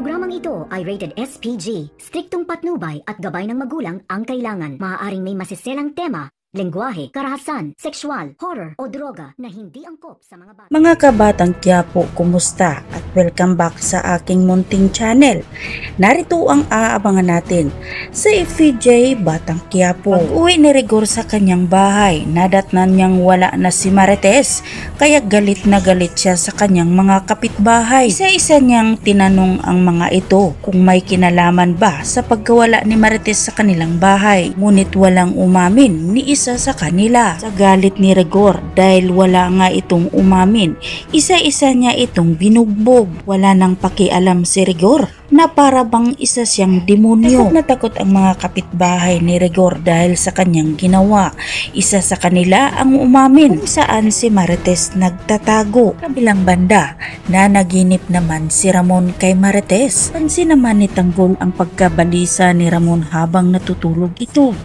Programang ito ay rated SPG. Striktong patnubay at gabay ng magulang ang kailangan. Maaaring may masiselang tema, lengguwahe, karahasan, sexual, horror o droga na hindi angkop sa mga bata. Mga kabatang Quiapo, kumusta? At welcome back sa aking munting channel. Narito ang aabangan natin sa FPJ Batang Quiapo. Pag-uwi ni Rigor sa kanyang bahay, nadatnan niyang wala na si Marites, kaya galit na galit siya sa kanyang mga kapitbahay. Isa-isa niyang tinanong ang mga ito kung may kinalaman ba sa pagkawala ni Marites sa kanilang bahay. Ngunit walang umamin ni isa sa kanila. Sa galit ni Rigor dahil wala nga itong umamin, isa-isa niya itong binugbog. Wala nang pakialam si Rigor na para bang isa siyang demonyo. Takot na takot ang mga kapitbahay ni Rigor dahil sa kanyang ginawa. Isa sa kanila ang umamin kung saan si Marites nagtatago. Kabilang banda, na naginip naman si Ramon kay Marites. Pansin naman ni Tanggol ang pagkabalisa ni Ramon habang natutulog ito.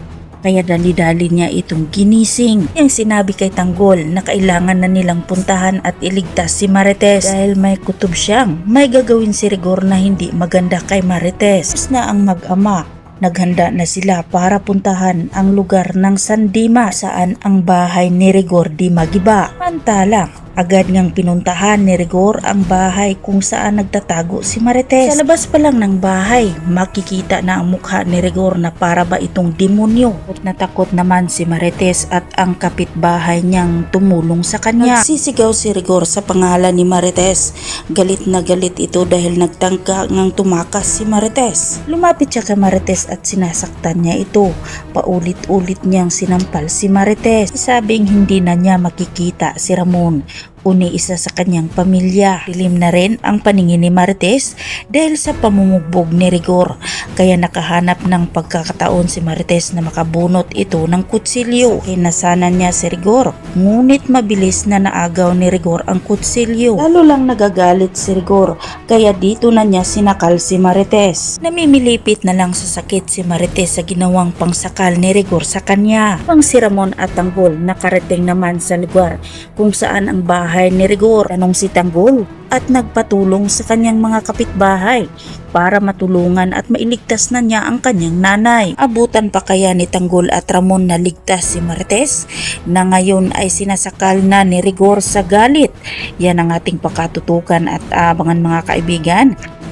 Kaya dali-dali niya itong ginising. Yung sinabi kay Tanggol na kailangan na nilang puntahan at iligtas si Marites dahil may kutob siyang may gagawin si Rigor na hindi maganda kay Marites. Tapos na ang mag-ama. Naghanda na sila para puntahan ang lugar ng San Dimas saan ang bahay ni Rigor di magiba. Mantala, agad ngang pinuntahan ni Rigor ang bahay kung saan nagtatago si Marites. Sa labas pa lang ng bahay, makikita na ang mukha ni Rigor na para ba itong demonyo. Natakot naman si Marites at ang kapitbahay niyang tumulong sa kanya. Nagsisigaw si Rigor sa pangalan ni Marites. Galit na galit ito dahil nagtangka ngang tumakas si Marites. Lumapit siya kay Marites at sinasaktan niya ito. Paulit-ulit niyang sinampal si Marites. Sabing hindi na niya makikita si Ramon, uni isa sa kanyang pamilya. Dilim na rin ang paningin ni Marites dahil sa pamumugbog ni Rigor, kaya nakahanap ng pagkakataon si Marites na makabunot ito ng kutsilyo. Kinasanan niya si Rigor, ngunit mabilis na naagaw ni Rigor ang kutsilyo. Lalo lang nagagalit si Rigor, kaya dito na niya sinakal si Marites. Namimilipit na lang sa sakit si Marites sa ginawang pangsakal ni Rigor sa kanya. Pang si Ramon at Tanggol nakarating naman sa lugar kung saan ang bahay ni Rigor. Tanong si Tanggol at nagpatulong sa kanyang mga kapitbahay para matulungan at mailigtas na niya ang kanyang nanay. Abutan pa kaya ni Tanggol at Ramon na ligtas si Marites na ngayon ay sinasakal na ni Rigor sa galit? Yan ang ating pakatutukan at abangan mga kaibigan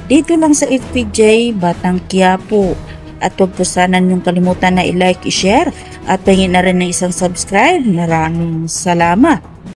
dito lang sa FPJ Batang Quiapo. At huwag po sana niyong kalimutan na i-like, i-share at pahingin na rin ng isang subscribe. Maraming salamat.